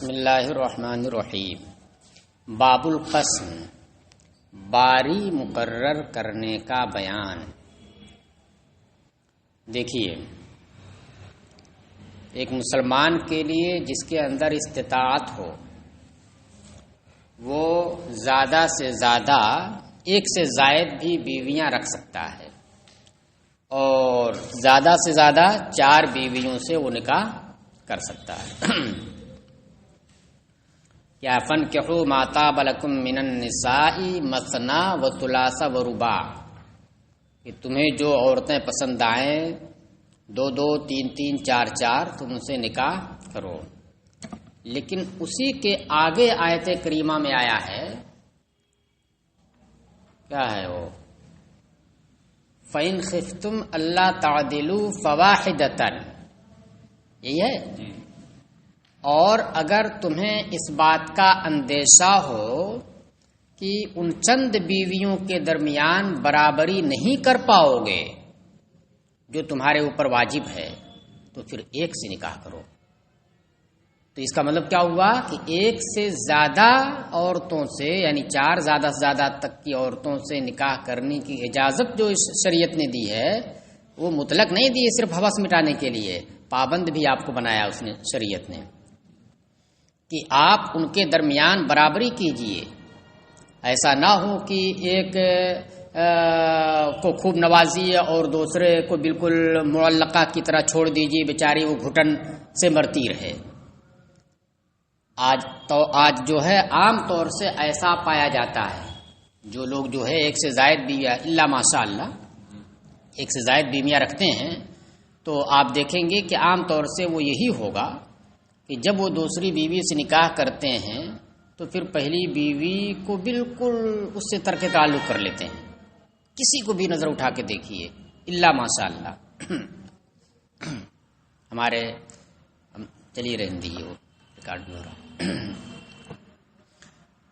بسم اللہ الرحمن الرحیم۔ باب القسم، باری مقرر کرنے کا بیان۔ دیکھیے، ایک مسلمان کے لیے جس کے اندر استطاعت ہو وہ زیادہ سے زیادہ ایک سے زائد بھی بیویاں رکھ سکتا ہے اور زیادہ سے زیادہ 4 بیویوں سے وہ نکاح کر سکتا ہے۔ یا فَانْكِحُوا مَا طَابَ لَكُم مِّنَ النِّسَاءِ مَثْنَىٰ وَثُلَاثَ وَرُبَاعَ، کہ تمہیں جو عورتیں پسند آئیں 2 3 4 تم ان سے نکاح کرو۔ لیکن اسی کے آگے آیت کریمہ میں آیا ہے، کیا ہے وہ؟ فَإِنْ خِفْتُمْ أَلَّا تَعْدِلُوا فَوَاحِدَةً، یہی ہے۔ اور اگر تمہیں اس بات کا اندیشہ ہو کہ ان چند بیویوں کے درمیان برابری نہیں کر پاؤ گے جو تمہارے اوپر واجب ہے، تو پھر ایک سے نکاح کرو۔ تو اس کا مطلب کیا ہوا کہ ایک سے زیادہ عورتوں سے، یعنی 4 زیادہ سے زیادہ تک کی عورتوں سے نکاح کرنے کی اجازت جو اس شریعت نے دی ہے وہ مطلق نہیں دی ہے صرف ہوس مٹانے کے لیے، پابند بھی آپ کو بنایا اس نے، شریعت نے، کہ آپ ان کے درمیان برابری کیجئے۔ ایسا نہ ہو کہ ایک کو خوب نوازیے اور دوسرے کو بالکل معلقہ کی طرح چھوڑ دیجیے، بیچاری وہ گھٹن سے مرتی رہے۔ آج جو ہے عام طور سے ایسا پایا جاتا ہے، جو لوگ جو ہے ایک سے زائد بیویاں، الا ماشاء اللہ ایک سے زائد بیویاں رکھتے ہیں، تو آپ دیکھیں گے کہ عام طور سے وہ یہی ہوگا کہ جب وہ دوسری بیوی سے نکاح کرتے ہیں تو پھر پہلی بیوی کو بالکل اس سے ترک تعلق کر لیتے ہیں، کسی کو بھی نظر اٹھا کے دیکھیے، الا ماشاء اللہ ہمارے چلیے رہنے دیجیے، وہ ریکارڈ بھی ہو رہا۔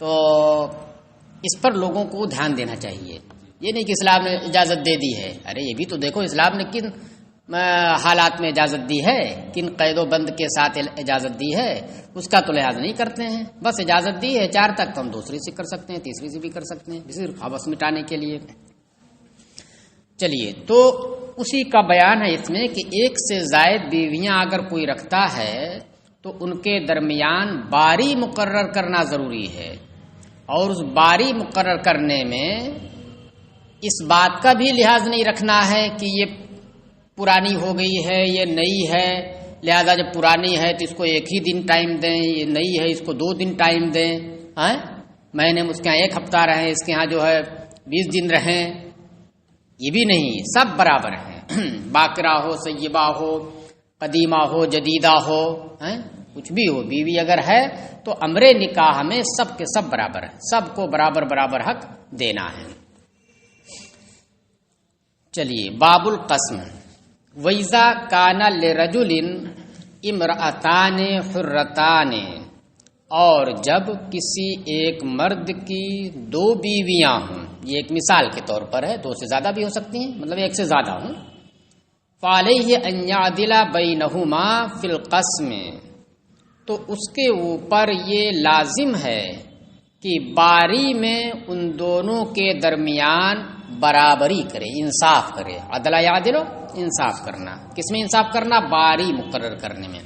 تو اس پر لوگوں کو دھیان دینا چاہیے۔ یہ نہیں کہ اسلام نے اجازت دے دی ہے، ارے یہ بھی تو دیکھو اسلام نے کن حالات میں اجازت دی ہے، کن قید و بند کے ساتھ اجازت دی ہے، اس کا تو لحاظ نہیں کرتے ہیں۔ بس اجازت دی ہے 4 تک، تو ہم دوسری سے کر سکتے ہیں، تیسری سے بھی کر سکتے ہیں، صرف ہوس مٹانے کے لیے۔ چلیے، تو اسی کا بیان ہے اس میں کہ ایک سے زائد بیویاں اگر کوئی رکھتا ہے تو ان کے درمیان باری مقرر کرنا ضروری ہے، اور اس باری مقرر کرنے میں اس بات کا بھی لحاظ نہیں رکھنا ہے کہ یہ پرانی ہو گئی ہے، یہ نئی ہے، لہذا جب پرانی ہے تو اس کو 1 ہی دن ٹائم دیں، یہ نئی ہے اس کو 2 دن ٹائم دیں، مہینے میں اس کے یہاں 1 ہفتہ رہیں، اس کے یہاں جو ہے 20 دن رہیں، یہ بھی نہیں، سب برابر ہیں۔ باقرہ ہو، سیبہ ہو، قدیمہ ہو، جدیدہ ہو، کچھ بھی ہو، بیوی اگر ہے تو امر نکاح میں سب کے سب برابر ہیں، سب کو برابر حق دینا ہے۔ چلیے، باب القسم۔ وَإِذَا كَانَ لِرَجُلٍ امْرَأَتَانِ حُرَّتَانِ، اور جب کسی ایک مرد کی 2 بیویاں ہوں، یہ ایک مثال کے طور پر ہے، 2 سے زیادہ بھی ہو سکتی ہیں، مطلب 1 سے زیادہ ہوں، فَعَلَيْهِ أَن يَعْدِلَ بَيْنَهُمَا فِي الْقَسْمِ، تو اس کے اوپر یہ لازم ہے کہ باری میں ان دونوں کے درمیان برابری کرے، انصاف کرے۔ عدل یعدل، انصاف کرنا، کس میں انصاف کرنا؟ باری مقرر کرنے میں۔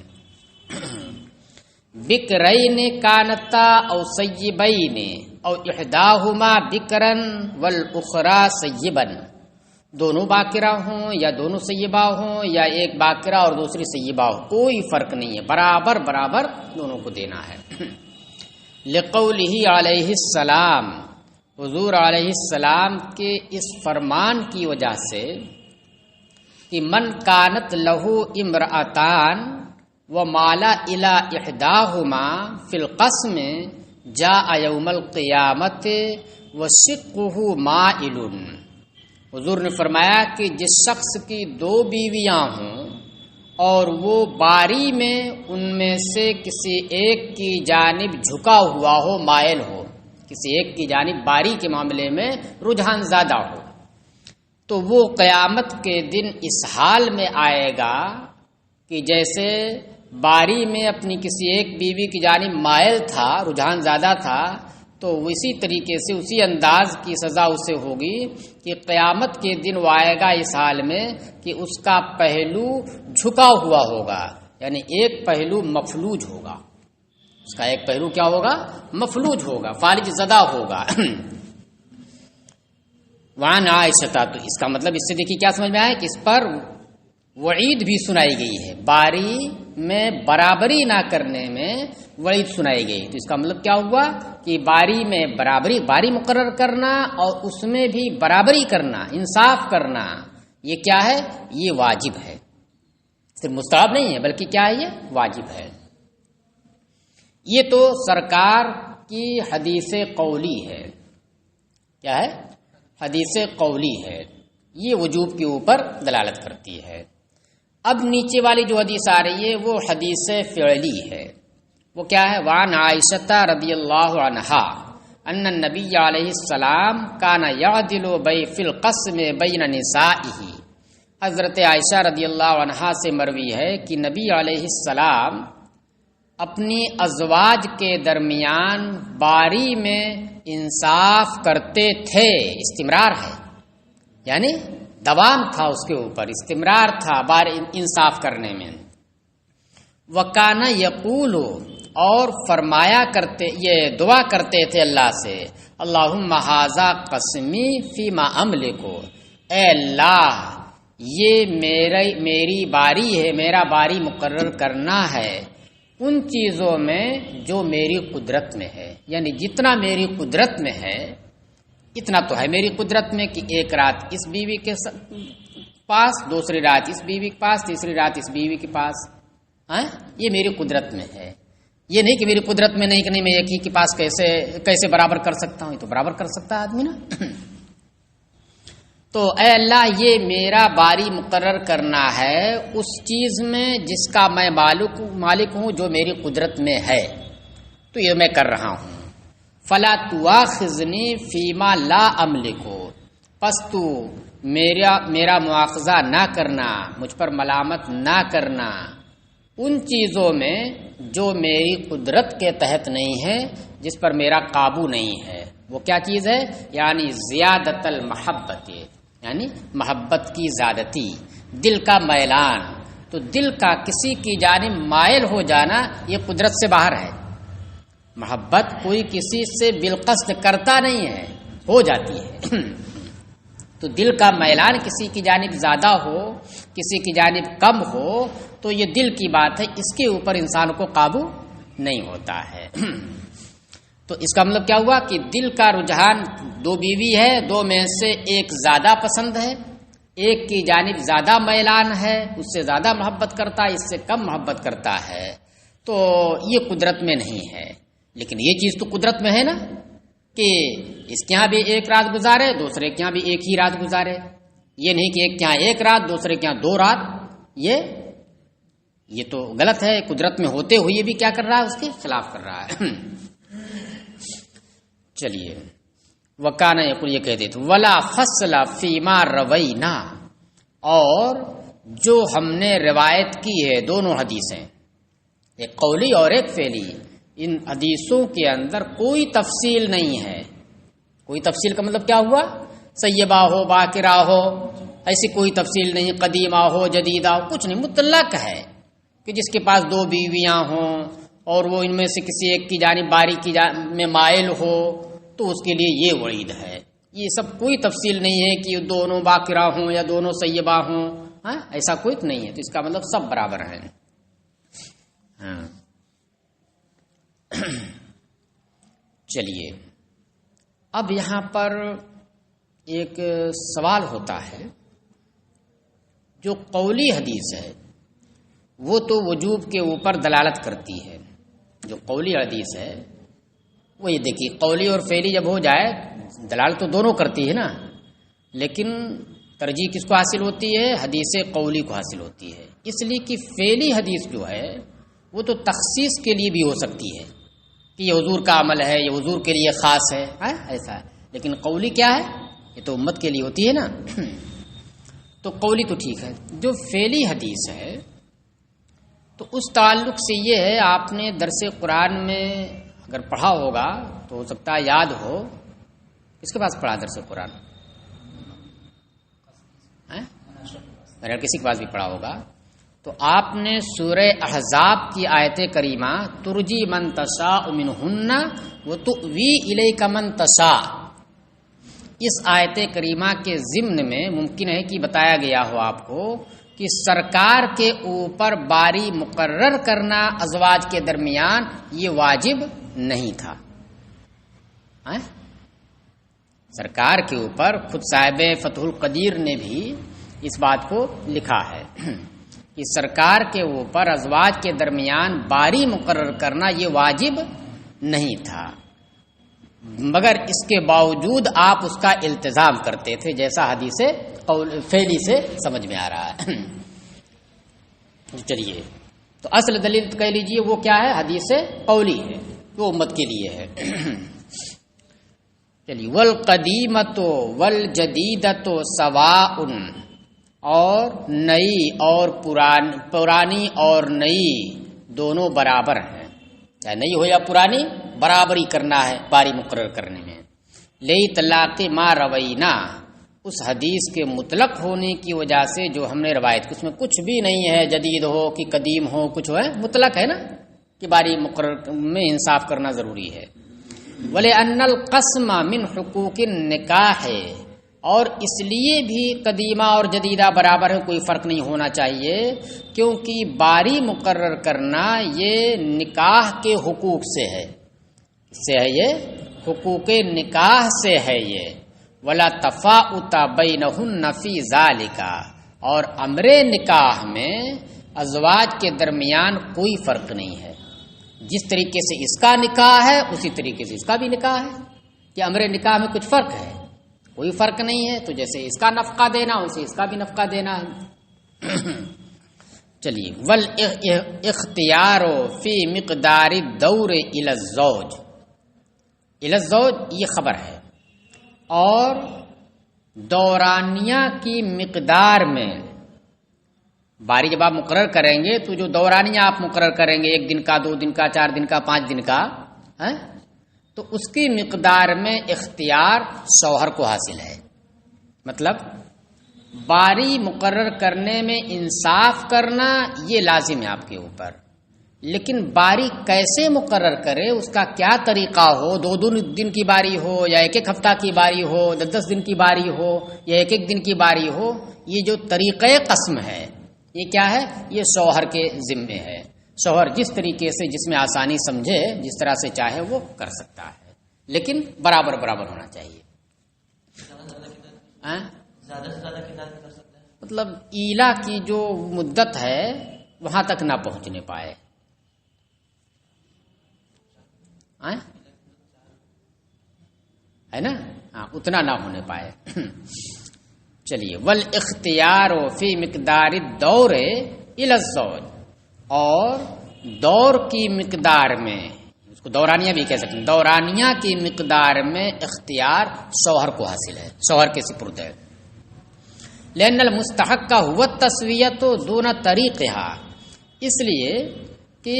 بکرین کانتا او سیبین او احداہما بکرن والاخرى سیبن، دونوں باقرہ ہوں یا دونوں سیبہ ہوں یا ایک باقرہ اور دوسری سیبہ ہو، کوئی فرق نہیں ہے، برابر دونوں کو دینا ہے۔ لقولہ علیہ السلام، حضور علیہ السلام کے اس فرمان کی وجہ سے کہ من کانت لہو امرأتان ومال الی احداہما فی القسم جاء یوم القیامت وشقہ مائل۔ حضور نے فرمایا کہ جس شخص کی 2 بیویاں ہوں اور وہ باری میں ان میں سے کسی ایک کی جانب جھکا ہوا ہو، مائل ہو، کسی ایک کی جانب باری کے معاملے میں رجحان زیادہ ہو، تو وہ قیامت کے دن اس حال میں آئے گا کہ جیسے باری میں اپنی کسی ایک بیوی کی جانب مائل تھا، رجحان زیادہ تھا، تو اسی طریقے سے اسی انداز کی سزا اسے ہوگی کہ قیامت کے دن وہ آئے گا اس حال میں کہ اس کا پہلو جھکا ہوا ہوگا، یعنی ایک پہلو مفلوج ہوگا، اس کا ایک پہلو کیا ہوگا؟ مفلوج ہوگا، فالج زدہ ہوگا۔ وعن عائشہ، تو اس کا مطلب اس سے دیکھیے کیا سمجھ میں آیا کہ اس پر وعید بھی سنائی گئی ہے، باری میں برابری نہ کرنے میں وعید سنائی گئی۔ تو اس کا مطلب کیا ہوا کہ باری میں باری مقرر کرنا اور اس میں بھی برابری کرنا، انصاف کرنا، یہ کیا ہے؟ یہ واجب ہے، صرف مستحب نہیں ہے بلکہ کیا ہے؟ یہ واجب ہے۔ یہ تو سرکار کی حدیث قولی ہے، کیا ہے؟ حدیث قولی ہے، یہ وجوب کے اوپر دلالت کرتی ہے۔ اب نیچے والی جو حدیث آ رہی ہے وہ حدیث فعلی ہے، وہ کیا ہے؟ وعن عائشہ رضی اللہ عنہا ان النبی علیہ السلام کان یعدل فی القسم بین نسائہ، حضرت عائشہ رضی اللہ عنہا سے مروی ہے کہ نبی علیہ السلام اپنی ازواج کے درمیان باری میں انصاف کرتے تھے، استمرار ہے، یعنی دوام تھا اس کے اوپر، استمرار تھا انصاف کرنے میں۔ وکان یقول، اور فرمایا کرتے، یہ دعا کرتے تھے اللہ سے، اللہم ھذا قسمی فیما املکو، اے اللہ یہ میری باری ہے، میرا باری مقرر کرنا ہے ان چیزوں میں جو میری قدرت میں ہے، یعنی جتنا میری قدرت میں ہے اتنا تو ہے میری قدرت میں کہ ایک رات اس بیوی کے پاس، دوسری رات اس بیوی کے پاس، تیسری رات اس بیوی کے پاس، یہ میری قدرت میں ہے۔ یہ نہیں کہ میری قدرت میں نہیں کہ نہیں میں ایک ہی کے پاس کیسے برابر کر سکتا ہوں، یہ تو برابر کر سکتا ہے آدمی نا۔ تو اے اللہ یہ میرا باری مقرر کرنا ہے اس چیز میں جس کا میں مالک ہوں، جو میری قدرت میں ہے، تو یہ میں کر رہا ہوں۔ فلا تواخذنی فیما لا املکو، پس تو میرا مواخذہ نہ کرنا، مجھ پر ملامت نہ کرنا ان چیزوں میں جو میری قدرت کے تحت نہیں ہے، جس پر میرا قابو نہیں ہے۔ وہ کیا چیز ہے؟ یعنی زیادت المحبت، یعنی محبت کی زیادتی، دل کا میلان۔ تو دل کا کسی کی جانب مائل ہو جانا یہ قدرت سے باہر ہے۔ محبت کوئی کسی سے بالقصد کرتا نہیں ہے، ہو جاتی ہے۔ تو دل کا میلان کسی کی جانب زیادہ ہو، کسی کی جانب کم ہو، تو یہ دل کی بات ہے، اس کے اوپر انسان کو قابو نہیں ہوتا ہے۔ تو اس کا مطلب کیا ہوا کہ دل کا رجحان، دو بیوی ہے، دو میں سے ایک زیادہ پسند ہے، ایک کی جانب زیادہ میلان ہے، اس سے زیادہ محبت کرتا ہے، اس سے کم محبت کرتا ہے، تو یہ قدرت میں نہیں ہے۔ لیکن یہ چیز تو قدرت میں ہے نا کہ اس کے یہاں بھی ایک رات گزارے، دوسرے کے یہاں بھی ایک ہی رات گزارے، یہ نہیں کہ ایک کے یہاں ایک رات دوسرے کے یہاں 2 رات، یہ تو غلط ہے۔ قدرت میں ہوتے ہوئے بھی کیا کر رہا ہے؟ اس کے خلاف کر رہا ہے۔ چلیے، وکانا یقول، یہ کہتے تھے ولا فصل فیما روینا، اور جو ہم نے روایت کی ہے، دونوں حدیثیں، ایک قولی اور ایک فعلی، ان حدیثوں کے اندر کوئی تفصیل نہیں ہے۔ کوئی تفصیل کا مطلب کیا ہوا؟ سیبہ ہو، باکرہ ہو، ایسی کوئی تفصیل نہیں، قدیمہ ہو، جدیدہ ہو، کچھ نہیں، مطلق ہے کہ جس کے پاس 2 بیویاں ہوں اور وہ ان میں سے کسی ایک کی جانب باری کی میں مائل ہو تو اس کے لیے یہ وعید ہے۔ یہ سب کوئی تفصیل نہیں ہے کہ دونوں باکرہ ہوں یا دونوں سیبہ ہوں، ایسا کوئی نہیں ہے۔ تو اس کا مطلب سب برابر ہیں۔ چلیے، اب یہاں پر ایک سوال ہوتا ہے، جو قولی حدیث ہے وہ تو وجوب کے اوپر دلالت کرتی ہے۔ جو قولی حدیث ہے وہ یہ دیکھیے، قولی اور فعلی جب ہو جائے دلالت تو دونوں کرتی ہے نا، لیکن ترجیح کس کو حاصل ہوتی ہے؟ حدیث قولی کو حاصل ہوتی ہے، اس لیے کہ فعلی حدیث جو ہے وہ تو تخصیص کے لیے بھی ہو سکتی ہے کہ یہ حضور کا عمل ہے، یہ حضور کے لیے خاص ہے، ایسا ہے۔ لیکن قولی کیا ہے؟ یہ تو امت کے لیے ہوتی ہے نا۔ تو قولی تو ٹھیک ہے۔ جو فعلی حدیث ہے تو اس تعلق سے یہ ہے، آپ نے درس قرآن میں اگر پڑھا ہوگا تو ہو سکتا ہے یاد ہو، کس کے پاس پڑھا درس قرآن؟ اگر کسی کے پاس بھی پڑھا ہوگا تو آپ نے سورہ احزاب کی آیت کریمہ ترجی من تشاء منہن وتؤوی الیک من تشاء، اس آیت کریمہ کے ضمن میں ممکن ہے کہ بتایا گیا ہو آپ کو کہ سرکار کے اوپر باری مقرر کرنا ازواج کے درمیان یہ واجب نہیں تھا۔ سرکار کے اوپر خود صاحب فتح القدیر نے بھی اس بات کو لکھا ہے کہ سرکار کے اوپر ازواج کے درمیان باری مقرر کرنا یہ واجب نہیں تھا، مگر اس کے باوجود آپ اس کا التزام کرتے تھے، جیسا حدیث فعلی سے سمجھ میں آ رہا ہے۔ چلیے، تو اصل دلیل کہہ لیجئے وہ کیا ہے؟ حدیث قولی ہے، وہ امت کے لیے ہے۔ چلیے، والقدیمۃ والجدیدۃ سواء، اور نئی اور پرانی اور نئی دونوں برابر ہیں، چاہے نئی ہو یا پرانی برابری کرنا ہے باری مقرر کرنے میں۔ لِطلاق ما روینا، اس حدیث کے مطلق ہونے کی وجہ سے جو ہم نے روایت، اس میں کچھ بھی نہیں ہے جدید ہو کہ قدیم ہو، کچھ ہے مطلق ہے نا کہ باری مقرر میں انصاف کرنا ضروری ہے۔ وَلِأَنَّ الْقَسْمَ مِنْ حُقُوقِ النِّكَاحِ، اور اس لیے بھی قدیمہ اور جدیدہ برابر ہے، کوئی فرق نہیں ہونا چاہیے، کیونکہ باری مقرر کرنا یہ نکاح کے حقوق سے ہے، اس سے ہے، یہ حقوق نکاح سے ہے یہ۔ ولا تفاوت بینہن فی ذالک، اور امر نکاح میں ازواج کے درمیان کوئی فرق نہیں ہے، جس طریقے سے اس کا نکاح ہے اسی طریقے سے اس کا بھی نکاح ہے، کہ امر نکاح میں کچھ فرق ہے؟ کوئی فرق نہیں ہے، تو جیسے اس کا نفقہ دینا اسے اس کا بھی نفقہ دینا ہے۔ چلیے، والاختیار فی مقدار الدور الی الزوج، الی الزوج یہ خبر ہے، اور دورانیہ کی مقدار میں باری جب آپ مقرر کریں گے تو جو دورانیہ آپ مقرر کریں گے، 1 دن کا، 2 دن کا، 4 دن کا، 5 دن کا، تو اس کی مقدار میں اختیار شوہر کو حاصل ہے۔ مطلب باری مقرر کرنے میں انصاف کرنا یہ لازم ہے آپ کے اوپر، لیکن باری کیسے مقرر کرے، اس کا کیا طریقہ ہو، 2 دن کی باری ہو یا 1 ہفتہ کی باری ہو، 10 دن کی باری ہو یا 1 دن کی باری ہو، یہ جو طریقہ قسم ہے یہ کیا ہے؟ یہ شوہر کے ذمے ہے۔ شوہر جس طریقے سے، جس میں آسانی سمجھے، جس طرح سے چاہے وہ کر سکتا ہے، لیکن برابر برابر ہونا چاہیے۔ زیادہ سے زیادہ کتنا کر سکتا ہے؟ مطلب ایلا کی جو مدت ہے وہاں تک نہ پہنچنے پائے، ہے نا، اتنا نہ ہونے پائے۔ چلیے، والاختیار فی مقدار الدور الی الزوج، اور دور کی مقدار میں، اس کو دورانیہ بھی کہہ سکتے ہیں، دورانیہ کی مقدار میں اختیار شوہر کو حاصل ہے، شوہر کے سپرد ہے۔ لأن المستحق کا هو التسویۃ دون طریقہا، اس لیے کہ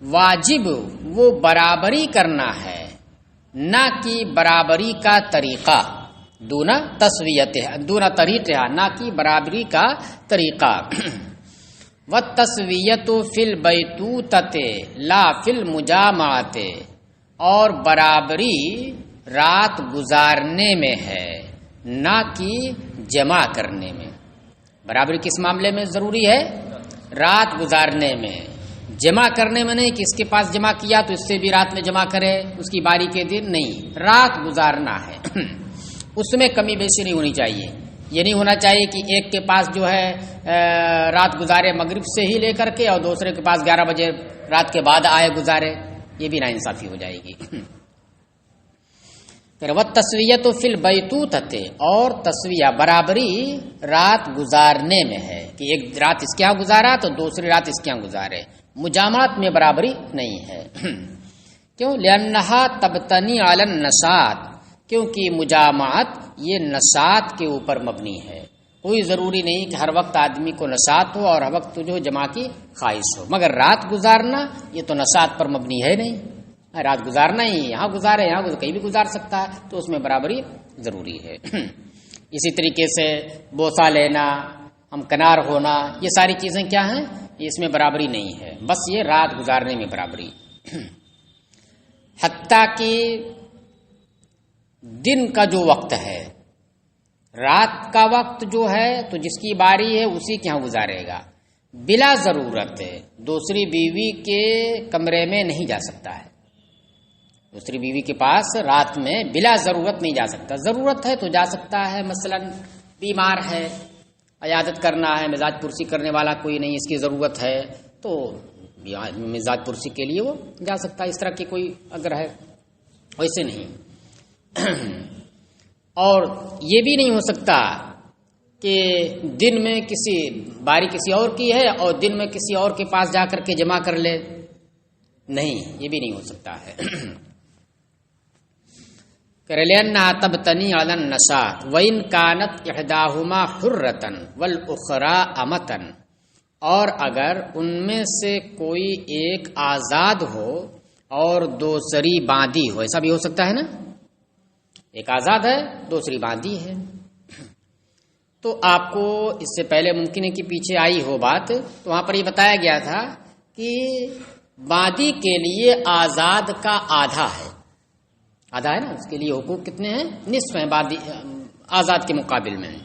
واجب وہ برابری کرنا ہے، نہ کہ برابری کا طریقہ، دون تسویتہا، دون طریقہا، نہ کہ برابری کا طریقہ۔ والتسویۃ فی البیتوتۃ لا فی المجامعۃ، اور برابری رات گزارنے میں ہے نہ کہ جمع کرنے میں۔ برابری کس معاملے میں ضروری ہے؟ رات گزارنے میں، جمع کرنے میں نہیں کہ اس کے پاس جمع کیا تو اس سے بھی رات میں جمع کرے اس کی باری کے دن، نہیں، رات گزارنا ہے۔ اس میں کمی بیشی نہیں ہونی چاہیے، یہ نہیں ہونا چاہیے کہ ایک کے پاس جو ہے رات گزارے مغرب سے ہی لے کر کے، اور دوسرے کے پاس 11 بجے رات کے بعد آئے گزارے، یہ بھی ناانصافی ہو جائے گی۔ پھر والتسویۃ فی البیتوتۃ، اور تسویہ برابری رات گزارنے میں ہے کہ ایک رات اس کے یہاں گزارا تو دوسری رات اس کے یہاں گزارے، مجامعات میں برابری نہیں ہے۔ کیوں؟ لأنہا تبتنی علی النشاط، کیونکہ مجامعت یہ نشاط کے اوپر مبنی ہے، کوئی ضروری نہیں کہ ہر وقت آدمی کو نشاط ہو اور ہر وقت جو جمع کی خواہش ہو، مگر رات گزارنا یہ تو نشاط پر مبنی ہے نہیں، رات گزارنا ہی یہاں گزارے یہاں کہیں بھی گزار سکتا ہے، تو اس میں برابری ضروری ہے۔ اسی طریقے سے بوسہ لینا، ہمکنار ہونا، یہ ساری چیزیں کیا ہیں؟ اس میں برابری نہیں ہے، بس یہ رات گزارنے میں برابری۔ حتیٰ کہ دن کا جو وقت ہے، رات کا وقت جو ہے تو جس کی باری ہے اسی کے ہاں گزارے گا، بلا ضرورت دوسری بیوی کے کمرے میں نہیں جا سکتا ہے، دوسری بیوی کے پاس رات میں بلا ضرورت نہیں جا سکتا، ضرورت ہے تو جا سکتا ہے، مثلا بیمار ہے، عیادت کرنا ہے، مزاج پرسی کرنے والا کوئی نہیں، اس کی ضرورت ہے تو مزاج پرسی کے لیے وہ جا سکتا ہے، اس طرح کی کوئی اگر ہے، ویسے نہیں۔ اور یہ بھی نہیں ہو سکتا کہ دن میں کسی باری کسی اور کی ہے اور دن میں کسی اور کے پاس جا کر کے جمع کر لے، نہیں، یہ بھی نہیں ہو سکتا ہے۔ لِأَنَّهَا تَبْتَنِي عَلَى النَّشَاطِ وَإِنْ كَانَتْ إِحْدَاهُمَا حُرَّةً وَالْأُخْرَىٰ أَمَةً، اور اگر ان میں سے کوئی ایک آزاد ہو اور دوسری باندھی ہو، ایسا بھی ہو سکتا ہے نا، ایک آزاد ہے دوسری باندھی ہے، تو آپ کو اس سے پہلے ممکن ہے کہ پیچھے آئی ہو بات، تو وہاں پر یہ بتایا گیا تھا کہ باندھی کے لیے آزاد کا آدھا ہے، آدھا ہے نا، اس کے لیے حقوق کتنے ہیں؟ نصف ہیں آزاد کے مقابل میں،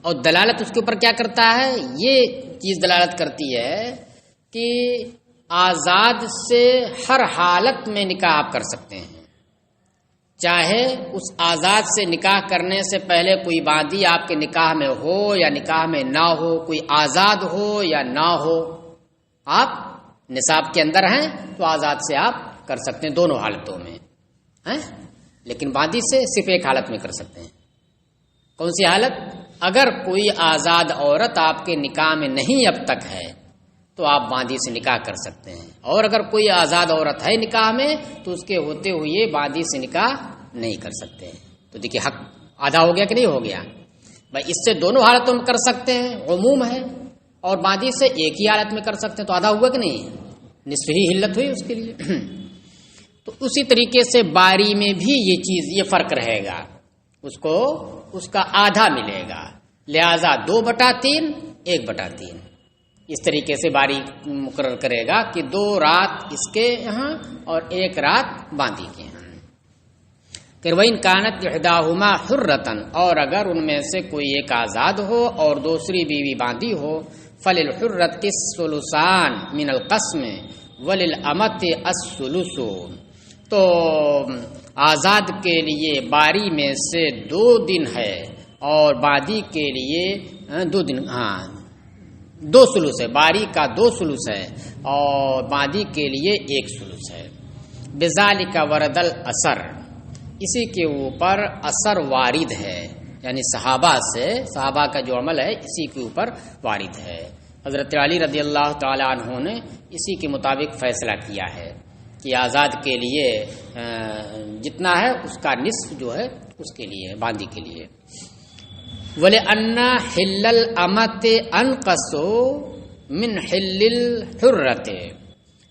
اور دلالت اس کے اوپر کیا کرتا ہے؟ یہ چیز دلالت کرتی ہے کہ آزاد سے ہر حالت میں نکاح آپ کر سکتے ہیں، چاہے اس آزاد سے نکاح کرنے سے پہلے کوئی باندھی آپ کے نکاح میں ہو یا نکاح میں نہ ہو، کوئی آزاد ہو یا نہ ہو، آپ نصاب کے اندر ہیں تو آزاد سے آپ کر سکتے ہیں دونوں حالتوں میں، لیکن باندھی سے صرف ایک حالت میں کر سکتے ہیں۔ کون سی حالت؟ اگر کوئی آزاد عورت آپ کے نکاح میں نہیں اب تک ہے تو آپ باندھی سے نکاح کر سکتے ہیں، اور اگر کوئی آزاد عورت ہے نکاح میں تو اس کے ہوتے ہوئے باندھی سے نکاح نہیں کر سکتے۔ تو دیکھیے حق آدھا ہو گیا کہ نہیں ہو گیا بھائی؟ اس سے دونوں حالتوں میں کر سکتے ہیں، عموم ہے، اور باندھی سے ایک ہی حالت میں کر سکتے ہیں، تو آدھا ہوا کہ نہیں؟ نصف ہی حلت ہوئی اس کے لیے۔ تو اسی طریقے سے باری میں بھی یہ چیز، یہ فرق رہے گا، اس کو اس کا آدھا ملے گا، لہذا 2/3 1/3 اس طریقے سے باری مقرر کرے گا کہ 2 رات اس کے یہاں اور 1 رات باندھی کے یہاں۔ کہ وَإِنْ كَانَتْ إِحْدَاهُمَا حُرَّةً، اور اگر ان میں سے کوئی ایک آزاد ہو اور دوسری بیوی باندھی ہو، فَلِلْحُرَّةِ الثُّلُثَانِ مِنَ الْقَسْمِ وَلِلْأَمَةِ الثُّلُثُ، تو آزاد کے لیے باری میں سے 2 دن ہے اور باندھی کے لیے 2 دن، 2 ثلث ہے، باری کا 2 ثلث ہے اور باندھی کے لیے 1 ثلث ہے۔ بذالک ورد الاثر، اسی کے اوپر اثر وارد ہے، یعنی صحابہ کا جو عمل ہے اسی کے اوپر وارد ہے۔ حضرت علی رضی اللہ تعالی عنہ نے اسی کے مطابق فیصلہ کیا ہے کہ آزاد کے لیے جتنا ہے اس کا نصف جو ہے اس کے لیے باندھی کے لیے۔ وَلِأَنَّ حِلَّ الْأَمَةِ أَنْقَصُ مِنْ حِلِّ الْحُرَّةِ،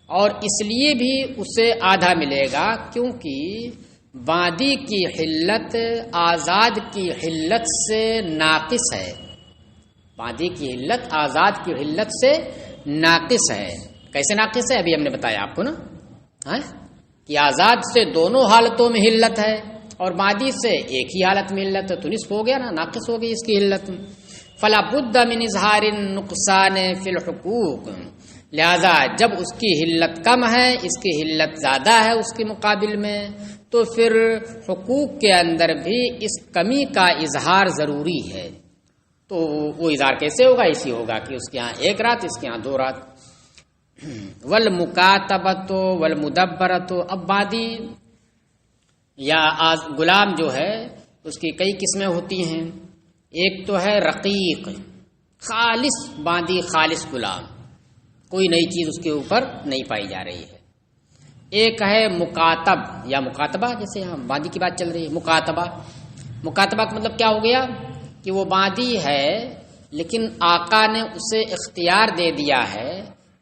اور اس لیے بھی اسے آدھا ملے گا کیونکہ باندھی کی حلت آزاد کی حلت سے ناقص ہے، باندھی کی حلت آزاد کی حلت سے ناقص ہے۔ کیسے ناقص ہے؟ ابھی ہم نے بتایا آپ کو نا، کہ آزاد سے دونوں حالتوں میں حلت ہے اور باندھی سے ایک ہی حالت میں حلت ہے، تو نصف ہو گیا نا، ناقص ہو گئی اس کی حلت۔ فلا بد من اظہار النقصان فی الحقوق، لہذا جب اس کی حلت کم ہے، اس کی حلت زیادہ ہے اس کے مقابل میں، تو پھر حقوق کے اندر بھی اس کمی کا اظہار ضروری ہے۔ تو وہ اظہار کیسے ہوگا؟ اسی ہوگا کہ اس کے ہاں 1 رات، اس کے ہاں 2 رات۔ والمکاتبۃ والمدبرۃ، اب باندھی یا غلام جو ہے اس کی کئی قسمیں ہوتی ہیں، ایک تو ہے رقیق، خالص باندھی، خالص غلام، کوئی نئی چیز اس کے اوپر نہیں پائی جا رہی ہے۔ ایک ہے مکاتب یا مکاتبہ، جیسے یہاں باندھی کی بات چل رہی ہے، مکاتبہ کا مطلب کیا ہو گیا کہ وہ باندی ہے لیکن آقا نے اسے اختیار دے دیا ہے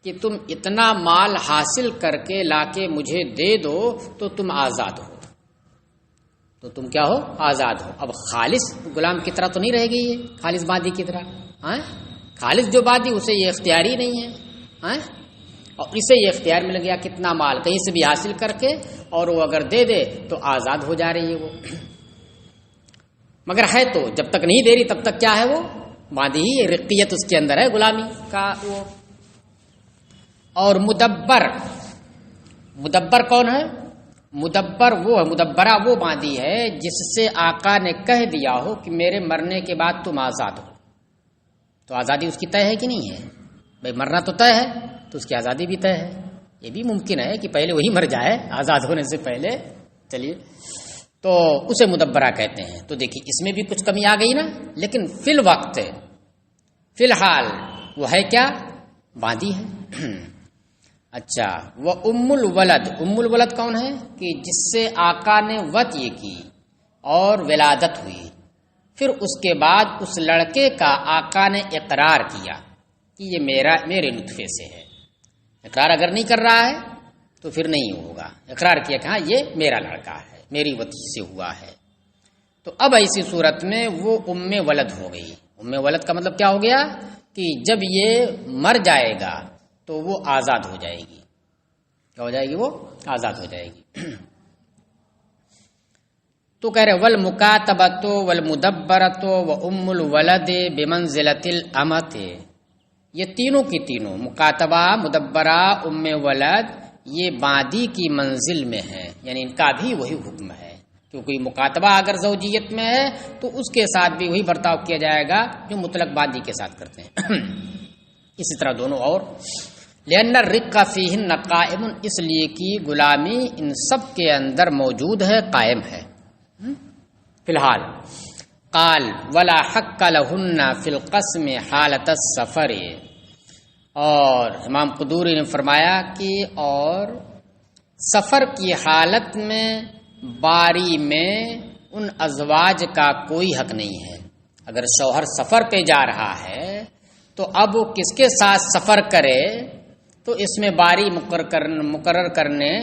کہ تم اتنا مال حاصل کر کے لا کے مجھے دے دو تو تم آزاد ہو، تو تم کیا ہو؟ آزاد ہو۔ اب خالص غلام کی طرح تو نہیں رہ گئی ہے، خالص باندی کی طرح، خالص جو باندی اسے یہ اختیار ہی نہیں ہے، اور اسے یہ اختیار مل گیا کتنا مال کہیں سے بھی حاصل کر کے، اور وہ اگر دے دے تو آزاد ہو جا رہی ہے وہ، مگر ہے تو جب تک نہیں دے رہی تب تک کیا ہے وہ باندی ہی، رقیت اس کے اندر ہے غلامی کا وہ۔ اور مدبر کون ہے؟ مدبر وہ ہے، مدبرہ وہ باندی ہے جس سے آقا نے کہہ دیا ہو کہ میرے مرنے کے بعد تم آزاد ہو، تو آزادی اس کی طے ہے کہ نہیں ہے؟ بھائی مرنا تو طے ہے تو اس کی آزادی بھی طے ہے۔ یہ بھی ممکن ہے کہ پہلے وہی مر جائے آزاد ہونے سے پہلے، چلیے تو اسے مدبرہ کہتے ہیں۔ تو دیکھیے اس میں بھی کچھ کمی آ گئی نا، لیکن فی الوقت فی الحال وہ ہے کیا؟ باندی ہے۔ اچھا، وہ ام الولد کون ہے؟ کہ جس سے آقا نے وطئ کی اور ولادت ہوئی، پھر اس کے بعد اس لڑکے کا آقا نے اقرار کیا کہ یہ میرے نطفے سے ہے۔ اقرار اگر نہیں کر رہا ہے تو پھر نہیں ہوگا، اقرار کیا کہ ہاں یہ میرا لڑکا ہے، میری وطئ سے ہوا ہے۔ تو اب ایسی صورت میں وہ ام ولد ہو گئی۔ ام ولد کا مطلب کیا ہو گیا؟ کہ جب یہ مر جائے گا تو وہ آزاد ہو جائے گی۔ کیا ہو جائے گی؟ وہ آزاد ہو جائے گی۔ تو کہہ رہے والمکاتبۃ والمدبرۃ وام الولد بمنزلۃ الامۃ، یہ تینوں کی تینوں مکاتبہ، مدبرہ، ام ولد، یہ باندی کی منزل میں ہے، یعنی ان کا بھی وہی حکم ہے، کیونکہ مکاتبہ اگر زوجیت میں ہے تو اس کے ساتھ بھی وہی برتاؤ کیا جائے گا جو مطلق باندی کے ساتھ کرتے ہیں۔ اسی طرح دونوں اور لأن الرق فیہن قائم، اس لیے کہ غلامی ان سب کے اندر موجود ہے، قائم ہے فی الحال۔ قال ولا حق لہن فی القسم حالت السفر، اور امام قدوری نے فرمایا کہ اور سفر کی حالت میں باری میں ان ازواج کا کوئی حق نہیں ہے۔ اگر شوہر سفر پہ جا رہا ہے تو اب وہ کس کے ساتھ سفر کرے تو اس میں باری مقرر کرنے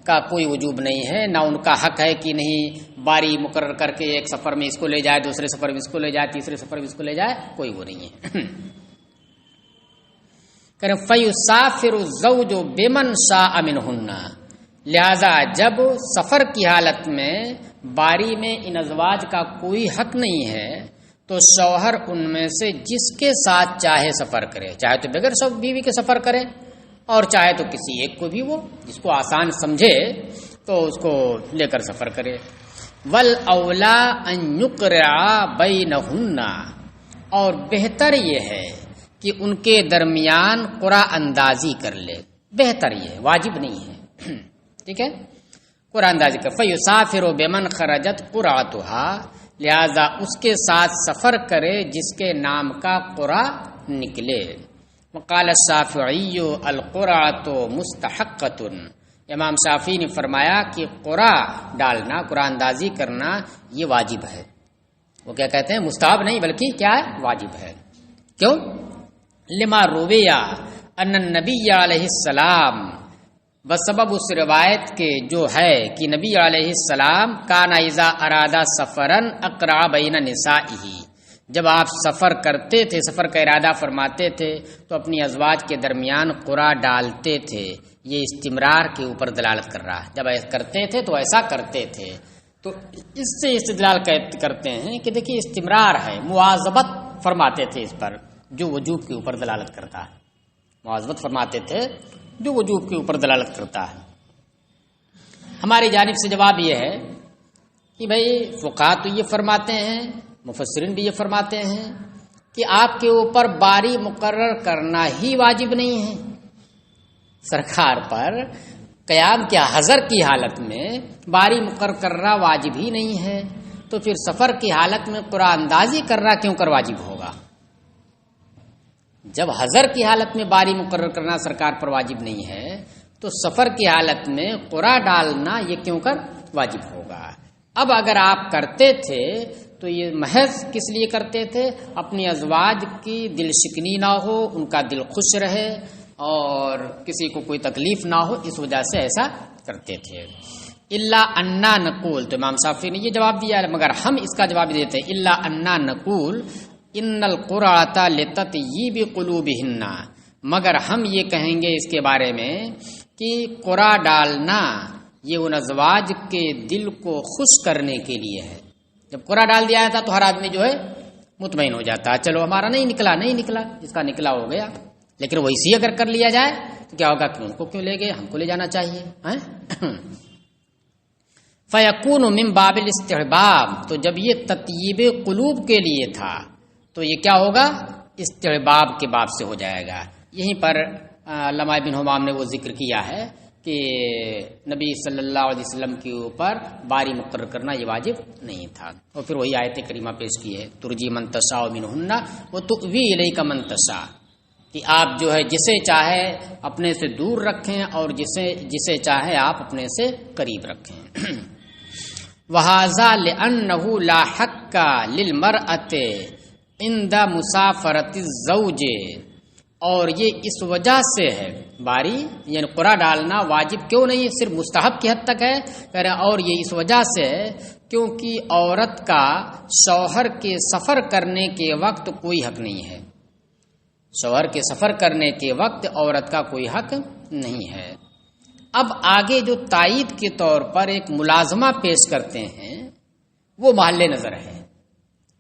کا کوئی وجوب نہیں ہے، نہ ان کا حق ہے کہ نہیں باری مقرر کر کے ایک سفر میں اس کو لے جائے، دوسرے سفر میں اس کو لے جائے، تیسرے سفر میں اس کو لے جائے، کوئی وہ نہیں ہے۔ فَيُسَافِرُ الزَّوْجُ بِمَنْ شَاءَ مِنْهُنَّ، لہذا جب سفر کی حالت میں باری میں ان ازواج کا کوئی حق نہیں ہے تو شوہر ان میں سے جس کے ساتھ چاہے سفر کرے، چاہے تو بغیر بیوی کے سفر کرے اور چاہے تو کسی ایک کو بھی وہ جس کو آسان سمجھے تو اس کو لے کر سفر کرے۔ وَالْأَوْلَى أَن يُقْرَعَ بَيْنَهُنَّ، اور بہتر یہ ہے کہ ان کے درمیان قرعہ اندازی کر لے، بہتر یہ ہے، واجب نہیں ہے، ٹھیک ہے، قرعہ اندازی کر۔ فَيُسَافِرُ بِمَنْ خَرَجَتْ قُرْعَتُهَا، لہذا اس کے ساتھ سفر کرے جس کے نام کا قرعہ نکلے۔ وقال الشافعی القرعۃ مستحقۃ، امام شافعی نے فرمایا کہ قرعہ ڈالنا، قرعہ اندازی کرنا یہ واجب ہے۔ وہ کیا کہتے ہیں؟ مستحب نہیں بلکہ کیا ہے؟ واجب ہے۔ کیوں؟ لما رویا ان النبی علیہ السلام، بسبب اس روایت کے جو ہے کہ نبی علیہ السلام کان اذا ارادہ سفرا اقرع بین نسائہ، جب آپ سفر کرتے تھے، سفر کا ارادہ فرماتے تھے تو اپنی ازواج کے درمیان قرعہ ڈالتے تھے۔ یہ استمرار کے اوپر دلالت کر رہا ہے، جب ایسا کرتے تھے تو ایسا کرتے تھے، تو اس سے استدلال کرتے ہیں کہ دیکھیے استمرار ہے، مواظبت فرماتے تھے اس پر جو وجوب کے اوپر دلالت کرتا ہے، مواظبت فرماتے تھے جو وجوب کے اوپر دلالت کرتا ہے۔ ہماری جانب سے جواب یہ ہے کہ بھئی فقہا تو یہ فرماتے ہیں، مفسرین بھی یہ فرماتے ہیں کہ آپ کے اوپر باری مقرر کرنا ہی واجب نہیں ہے، سرکار پر قیام کیا حضر کی حالت میں باری مقرر کرنا واجب ہی نہیں ہے، تو پھر سفر کی حالت میں قرعہ اندازی کرنا کیوں کر واجب ہوگا؟ جب حضر کی حالت میں باری مقرر کرنا سرکار پر واجب نہیں ہے تو سفر کی حالت میں قرعہ ڈالنا یہ کیوں کر واجب ہوگا؟ اب اگر آپ کرتے تھے تو یہ محض کس لیے کرتے تھے؟ اپنی ازواج کی دل شکنی نہ ہو، ان کا دل خوش رہے اور کسی کو کوئی تکلیف نہ ہو، اس وجہ سے ایسا کرتے تھے۔ الا انا نقول، تو امام شافعی نے یہ جواب دیا ہے، مگر ہم اس کا جواب دیتے ہیں الا انا نقول ان القرعۃ لتطیب قلوبہن، مگر ہم یہ کہیں گے اس کے بارے میں کہ قرع ڈالنا یہ ان ازواج کے دل کو خوش کرنے کے لیے ہے۔ جب قرع ڈال دیا تھا تو ہر آدمی جو ہے مطمئن ہو جاتا ہے، چلو ہمارا نہیں نکلا، جس کا نکلا ہو گیا۔ لیکن ویسی اگر کر لیا جائے تو کیا ہوگا کہ ان کو کیوں لے گئے، ہم کو لے جانا چاہیے۔ فیکون من باب الاستحباب، تو جب یہ تطیب قلوب کے لیے تھا تو یہ کیا ہوگا؟ استحباب کے باب سے ہو جائے گا۔ یہیں پر علامہ ابن حمام نے وہ ذکر کیا ہے کہ نبی صلی اللہ علیہ وسلم کے اوپر باری مقرر کرنا یہ واجب نہیں تھا، اور پھر وہی آیت کریمہ پیش کی ہے، ترجی من تشاء منہن وتؤوی الیک من تشاء، کہ آپ جو ہے جسے چاہے اپنے سے دور رکھیں اور جسے چاہے آپ اپنے سے قریب رکھیں۔ وَهَذَا لِأَنَّهُ لَا حَقَّ لِلْمَرْأَةِ عِنْدَ مُسَافَرَةِ الزَّوْجِ، اور یہ اس وجہ سے ہے، باری یعنی قرع ڈالنا واجب کیوں نہیں، صرف مستحب کی حد تک ہے، اور یہ اس وجہ سے ہے کیونکہ عورت کا شوہر کے سفر کرنے کے وقت کوئی حق نہیں ہے، شوہر کے سفر کرنے کے وقت عورت کا کوئی حق نہیں ہے۔ اب آگے جو تائید کے طور پر ایک ملازمہ پیش کرتے ہیں وہ محل نظر ہے،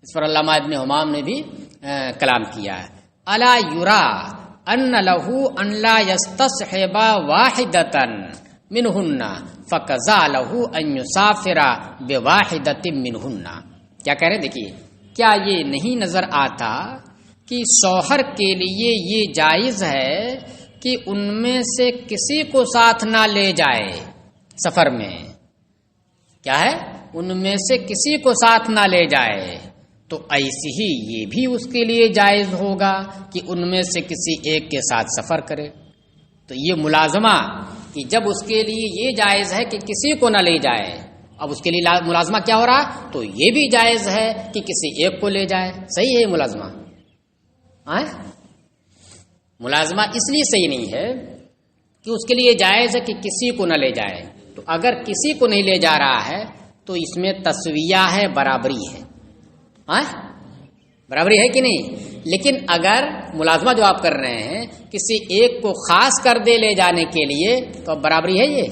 اس پر علامہ ابن حمام نے بھی کلام کیا ہے۔ الا یرا ان له ان لا يستصحب واحدة منهن فقضى له ان يسافر بواحدة منهن، کیا کہہ رہے ہیں؟ دیکھیے، کیا یہ نہیں نظر آتا کہ شوہر کے لیے یہ جائز ہے کہ ان میں سے کسی کو ساتھ نہ لے جائے سفر میں، کیا ہے؟ ان میں سے کسی کو ساتھ نہ لے جائے، تو ایسی ہی یہ بھی اس کے لیے جائز ہوگا کہ ان میں سے کسی ایک کے ساتھ سفر کرے۔ تو یہ ملازمہ کہ جب اس کے لیے یہ جائز ہے کہ کسی کو نہ لے جائے، اب اس کے لیے ملازمہ کیا ہو رہا؟ تو یہ بھی جائز ہے کہ کسی ایک کو لے جائے۔ صحیح ہے ملازمہ؟ ملازمہ اس لیے صحیح نہیں ہے کہ اس کے لیے جائز ہے کہ کسی کو نہ لے جائے، تو اگر کسی کو نہیں لے جا رہا ہے تو اس میں تسویہ ہے، برابری ہے، برابری ہے کہ نہیں؟ لیکن اگر ملازمہ جو آپ کر رہے ہیں کسی ایک کو خاص کر دے لے جانے کے لیے، تو اب برابری ہے؟ یہ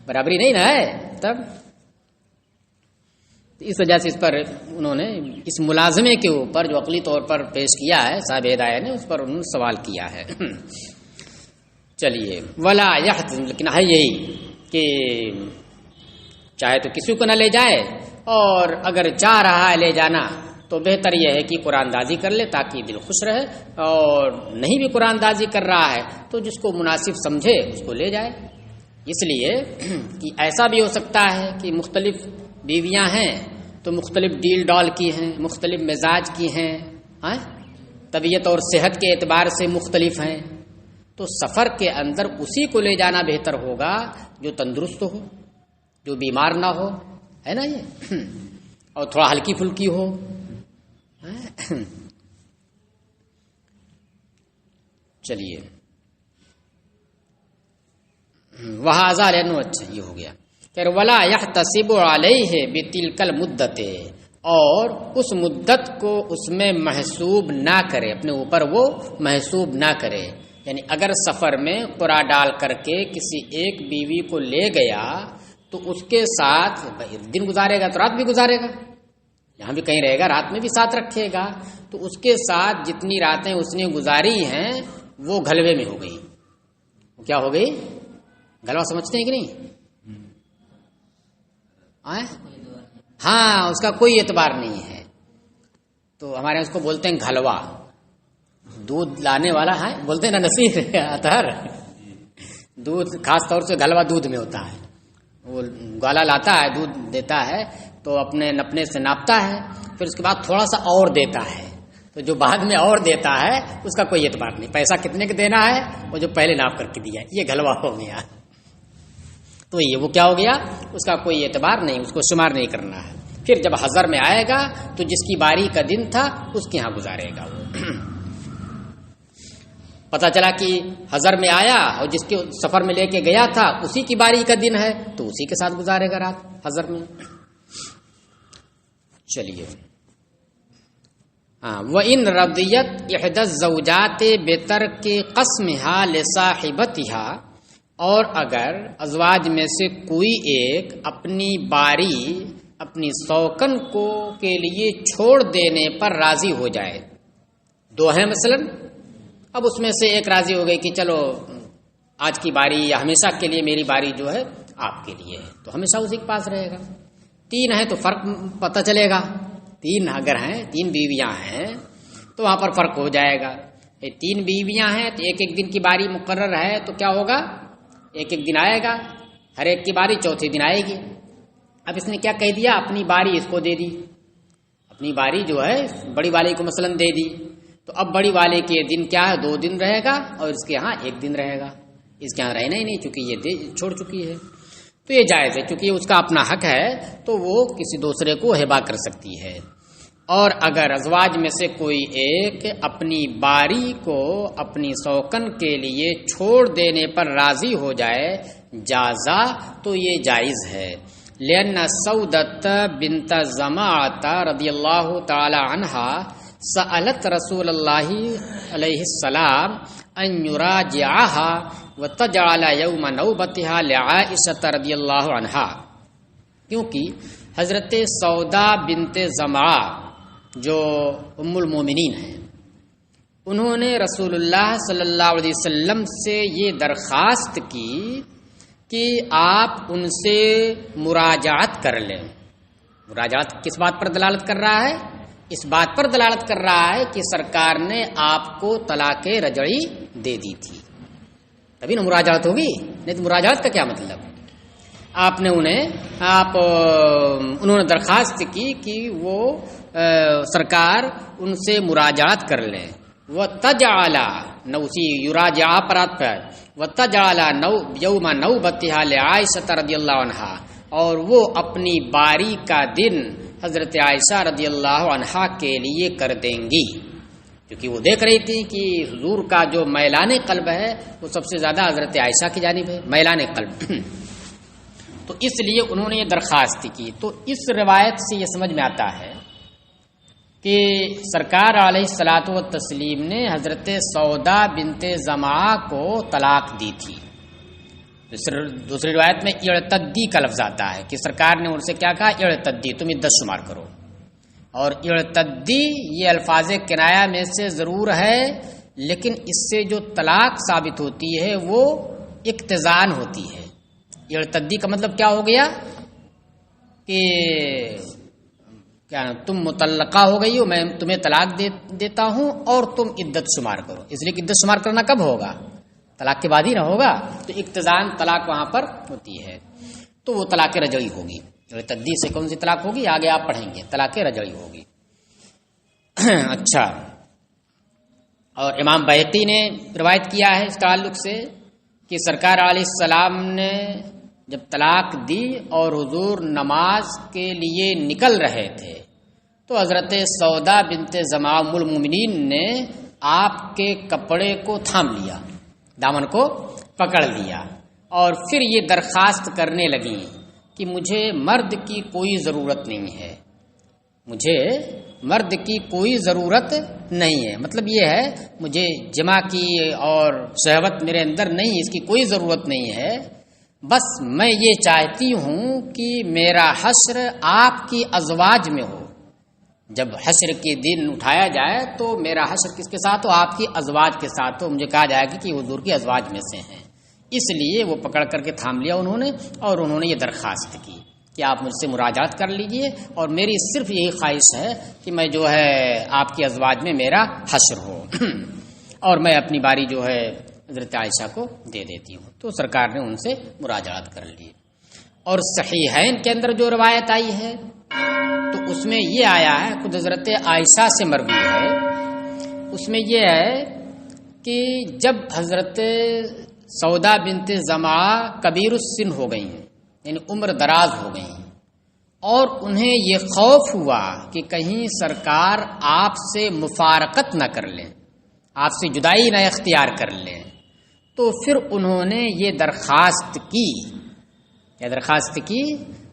برابری نہیں نا ہے۔ تب اس وجہ سے اس پر انہوں نے اس ملازمے کے اوپر جو عقلی طور پر پیش کیا ہے صاحب ہدایہ نے، اس پر انہوں نے سوال کیا ہے۔ چلیے، ولا یحتم، لیکن ہے یہی کہ چاہے تو کسی کو نہ لے جائے، اور اگر چاہ رہا ہے لے جانا تو بہتر یہ ہے کہ قرآن اندازی کر لے تاکہ دل خوش رہے، اور نہیں بھی قرآن اندازی کر رہا ہے تو جس کو مناسب سمجھے اس کو لے جائے۔ اس لیے کہ ایسا بھی ہو سکتا ہے کہ مختلف بیویاں ہیں تو مختلف ڈیل ڈال کی ہیں، مختلف مزاج کی ہیں، طبیعت اور صحت کے اعتبار سے مختلف ہیں، تو سفر کے اندر اسی کو لے جانا بہتر ہوگا جو تندرست ہو، جو بیمار نہ ہو، ہے نا یہ، اور تھوڑا ہلکی پھلکی ہو۔ چلیے، وہذا لانه، اچھا یہ ہو گیا۔ پھر ولا يحتسب علیہ بتلک المدت، اور اس مدت کو اس میں محسوب نہ کرے، اپنے اوپر وہ محسوب نہ کرے، یعنی اگر سفر میں قرع ڈال کر کے کسی ایک بیوی کو لے گیا تو اس کے ساتھ دن گزارے گا تو رات بھی گزارے گا، یہاں بھی کہیں رہے گا، رات میں بھی ساتھ رکھے گا، تو اس کے ساتھ جتنی راتیں اس نے گزاری ہیں وہ گھلوے میں ہو گئی۔ وہ کیا ہو گئی؟ گھلوا سمجھتے ہیں کہ نہیں؟ ہاں، اس کا کوئی اعتبار نہیں ہے، تو ہمارے اس کو بولتے ہیں گھلوا، دودھ لانے والا ہے، بولتے ہیں نا نصیر اطہر، دودھ خاص طور سے گھلوا دودھ میں ہوتا ہے، وہ گالا لاتا ہے، دودھ دیتا ہے تو اپنے نپنے سے ناپتا ہے، پھر اس کے بعد تھوڑا سا اور دیتا ہے، تو جو بعد میں اور دیتا ہے اس کا کوئی اعتبار نہیں، پیسہ کتنے کا دینا ہے وہ جو پہلے ناپ کر کے دیا، یہ گھلوا ہو گیا، تو یہ وہ کیا ہو گیا؟ اس کا کوئی اعتبار نہیں، اس کو شمار نہیں کرنا ہے۔ پھر جب حضر میں آئے گا تو جس کی باری کا دن تھا اس کے ہاں گزارے گا وہ پتہ چلا کہ حضر میں آیا اور جس کے سفر میں لے کے گیا تھا اسی کی باری کا دن ہے تو اسی کے ساتھ گزارے گا رات حضر میں. چلیے وَإِن رَضِيَتْ إِحْدَى الزَّوْجَاتِ بِتَرْكِ قَسْمِهَا لِصَاحِبَتِهَا اور اگر ازواج میں سے کوئی ایک اپنی باری اپنی سوکن کو کے لیے چھوڑ دینے پر راضی ہو جائے. دو ہیں مثلا، اب اس میں سے ایک راضی ہو گئی کہ چلو آج کی باری یا ہمیشہ کے لیے میری باری جو ہے آپ کے لیے ہے تو ہمیشہ اسی کے پاس رہے گا. تین ہیں تو فرق پتہ چلے گا، تین اگر ہیں تین بیویاں ہیں تو وہاں پر فرق ہو جائے گا. یہ تین بیویاں ہیں تو ایک ایک دن کی باری مقرر ہے تو کیا ہوگا، ایک ایک دن آئے گا، ہر ایک کی باری چوتھے دن آئے گی. اب اس نے کیا کہہ دیا، اپنی باری اس کو دے دی، اپنی باری جو ہے بڑی والی کو مثلا دے دی تو اب بڑی والے کے دن کیا ہے 2 دن رہے گا اور اس کے ہاں 1 دن رہے گا. اس کے ہاں رہنا ہی نہیں چونکہ یہ چھوڑ چکی ہے تو یہ جائز ہے، چونکہ اس کا اپنا حق ہے تو وہ کسی دوسرے کو ہبہ کر سکتی ہے. اور اگر ازواج میں سے کوئی ایک اپنی باری کو اپنی سوکن کے لیے چھوڑ دینے پر راضی ہو جائے جازا تو یہ جائز ہے. لأن سودت بنت زمعہ رضی اللہ تعالی عنہا سألت رسول اللہ علیہ السلام ان یراجعها وتجعل یوم نوبتها لعائشہ رضی اللہ عنہا، کیونکہ حضرت سودا بنت زمعہ جو ام المومنین ہیں انہوں نے رسول اللہ صلی اللہ علیہ وسلم سے یہ درخواست کی کہ آپ ان سے مراجعت کر لیں. مراجعت کس بات پر دلالت کر رہا ہے، اس بات پر دلالت کر رہا ہے کہ سرکار نے آپ کو طلاق رجعی دے دی تھی تبھی نا مراجعت ہوگی، نہیں تو مراجعت کا کیا مطلب. آپ نے انہوں نے درخواست کی کہ وہ سرکار ان سے مراجعت کر لیں. وَتَجْعَلَ نوسی یراجع پرات پر وَتَجْعَلَ یوم نوبتها لعائشہ رضی اللہ عنہا، اور وہ اپنی باری کا دن حضرت عائشہ رضی اللہ عنہا کے لیے کر دیں گی، کیونکہ وہ دیکھ رہی تھی کہ حضور کا جو میلان قلب ہے وہ سب سے زیادہ حضرت عائشہ کی جانب ہے، میلان قلب تو اس لیے انہوں نے یہ درخواست کی. تو اس روایت سے یہ سمجھ میں آتا ہے کہ سرکار علیہ الصلاۃ والتسلیم نے حضرت سودا بنت زمعہ کو طلاق دی تھی. دوسری روایت میں اعتدی کا لفظ آتا ہے کہ سرکار نے ان سے کیا کہا، اعتدی، تم عدت شمار کرو. اور اعتدی یہ الفاظ کنایہ میں سے ضرور ہے لیکن اس سے جو طلاق ثابت ہوتی ہے وہ اقتضان ہوتی ہے. اعتدی کا مطلب کیا ہو گیا کہ کیا تم مطلقہ ہو گئی ہو، میں تمہیں طلاق دیتا ہوں اور تم عدت شمار کرو. اس لیے کہ عدت شمار کرنا کب ہوگا، طلاق کے بعد ہی نہ ہوگا، تو اقتضان طلاق وہاں پر ہوتی ہے تو وہ طلاق رجعی ہوگی. اعتدی سے کون سی طلاق ہوگی آگے آپ پڑھیں گے، طلاق رجعی ہوگی. اچھا، اور امام بیہقی نے روایت کیا ہے اس تعلق سے کہ سرکار علیہ السلام نے جب طلاق دی اور حضور نماز کے لیے نکل رہے تھے تو حضرت سودا بنت زمعہ ام المومنین نے آپ کے کپڑے کو تھام لیا، دامن کو پکڑ لیا اور پھر یہ درخواست کرنے لگیں کہ مجھے مرد کی کوئی ضرورت نہیں ہے، مجھے مرد کی کوئی ضرورت نہیں ہے. مطلب یہ ہے مجھے جمع کی اور شہوت میرے اندر نہیں، اس کی کوئی ضرورت نہیں ہے، بس میں یہ چاہتی ہوں کہ میرا حشر آپ کی ازواج میں ہو. جب حشر کے دن اٹھایا جائے تو میرا حشر کس کے ساتھ ہو، آپ کی ازواج کے ساتھ ہو. مجھے کہا جائے گا کہ حضور کی ازواج میں سے ہیں. اس لیے وہ پکڑ کر کے تھام لیا انہوں نے اور انہوں نے یہ درخواست کی کہ آپ مجھ سے مراجعت کر لیجئے اور میری صرف یہی خواہش ہے کہ میں جو ہے آپ کی ازواج میں میرا حشر ہو اور میں اپنی باری جو ہے حضرت عائشہ کو دے دیتی ہوں. تو سرکار نے ان سے مراجعت کر لی. اور صحیحین کے اندر جو روایت آئی ہے تو اس میں یہ آیا ہے، خود حضرت عائشہ سے مروی ہے، اس میں یہ ہے کہ جب حضرت سودا بنت زمعہ کبیر السن ہو گئی ہیں، یعنی عمر دراز ہو گئی ہیں، اور انہیں یہ خوف ہوا کہ کہیں سرکار آپ سے مفارقت نہ کر لیں، آپ سے جدائی نہ اختیار کر لیں، تو پھر انہوں نے یہ درخواست کی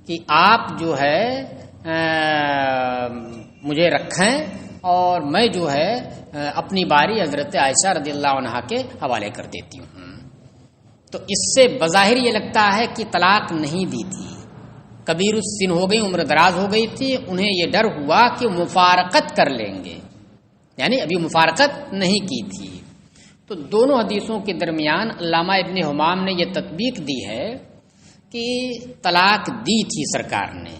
کہ آپ جو ہے مجھے رکھیں اور میں جو ہے اپنی باری حضرت عائشہ رضی اللہ عنہا کے حوالے کر دیتی ہوں۔ تو اس سے بظاہر یہ لگتا ہے کہ طلاق نہیں دی تھی، کبیر السن ہو گئی، عمر دراز ہو گئی تھی، انہیں یہ ڈر ہوا کہ مفارقت کر لیں گے، یعنی ابھی مفارقت نہیں کی تھی۔ تو دونوں حدیثوں کے درمیان علامہ ابن حمام نے یہ تطبیق دی ہے کہ طلاق دی تھی سرکار نے،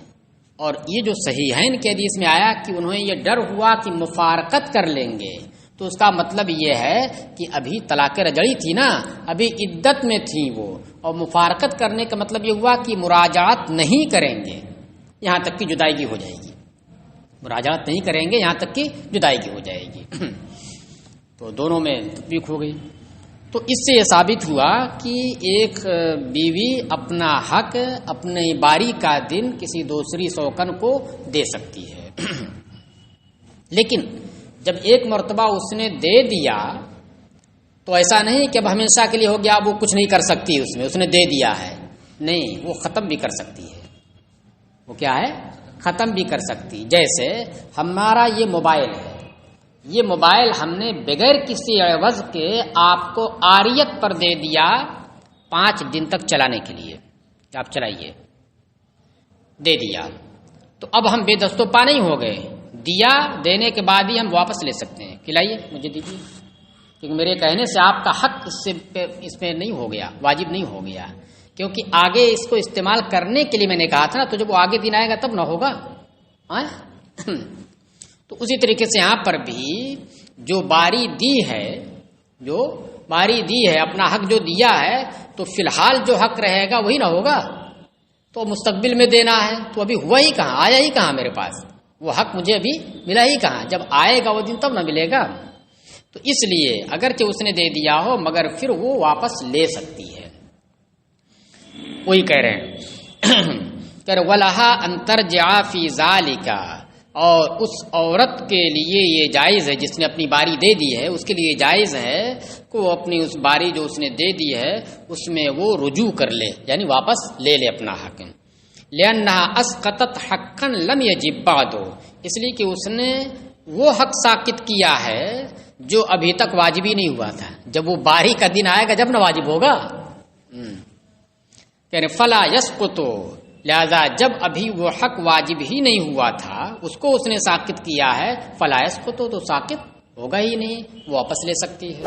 اور یہ جو صحیحین کے حدیث میں آیا کہ انہیں یہ ڈر ہوا کہ مفارقت کر لیں گے، تو اس کا مطلب یہ ہے کہ ابھی طلاق رجعی تھی نا، ابھی عدت میں تھی وہ، اور مفارقت کرنے کا مطلب یہ ہوا کہ مراجعت نہیں کریں گے یہاں تک کہ جدائیگی ہو جائے گی، مراجعت نہیں کریں گے یہاں تک کہ جدائیگی ہو جائے گی۔ تو دونوں میں تطبیق ہو گئی۔ تو اس سے یہ ثابت ہوا کہ ایک بیوی اپنا حق اپنی باری کا دن کسی دوسری سوکن کو دے سکتی ہے، لیکن جب ایک مرتبہ اس نے دے دیا تو ایسا نہیں کہ اب ہمیشہ کے لیے ہو گیا، اب وہ کچھ نہیں کر سکتی، اس نے دے دیا ہے، نہیں، وہ ختم بھی کر سکتی ہے۔ وہ کیا ہے؟ ختم بھی کر سکتی۔ جیسے ہمارا یہ موبائل ہے، یہ موبائل ہم نے بغیر کسی عوض کے آپ کو عاریت پر دے دیا 5 دن تک چلانے کے لیے، کہ آپ چلائیے، دے دیا، تو اب ہم بے دست و پا نہیں ہو گئے، دیا، دینے کے بعد ہی ہم واپس لے سکتے ہیں، کھلائیے مجھے دیجیے، کیونکہ میرے کہنے سے آپ کا حق اس پہ نہیں ہو گیا، واجب نہیں ہو گیا، کیونکہ آگے اس کو استعمال کرنے کے لیے میں نے کہا تھا نا، تو جب وہ آگے دن آئے گا تب نہ ہوگا۔ تو اسی طریقے سے یہاں پر بھی جو باری دی ہے اپنا حق جو دیا ہے، تو فی الحال جو حق رہے گا وہی نہ ہوگا، تو مستقبل میں دینا ہے، تو ابھی ہوا ہی کہاں، آیا ہی کہاں میرے پاس، وہ حق مجھے ابھی ملا ہی کہاں، جب آئے گا وہ دن تب نہ ملے گا۔ تو اس لیے اگرچہ اس نے دے دیا ہو مگر پھر وہ واپس لے سکتی ہے۔ وہی کہہ رہے ہیں کہ وَلَهَا أَن تَرْجِعَ فِي ذَلِكَ، اور اس عورت کے لیے یہ جائز ہے جس نے اپنی باری دے دی ہے، اس کے لیے جائز ہے کہ وہ اپنی اس باری جو اس نے دے دی ہے اس میں وہ رجوع کر لے، یعنی واپس لے لے اپنا حق، لِأَنَّهَا أَسْقَطَتْ حَقًّا لَمْ يَجِبْ بَعْدُ، اس لیے کہ اس نے وہ حق ساقط کیا ہے جو ابھی تک واجب ہی نہیں ہوا تھا، جب وہ باری کا دن آئے گا جب نہ واجب ہوگا، یعنی فَلَا يَسْقُطُ، لہذا جب ابھی وہ حق واجب ہی نہیں ہوا تھا اس کو اس نے ساقط کیا ہے، فَلَا يَسْقُطُ، تو ساقط ہوگا ہی نہیں، وہ واپس لے سکتی ہے۔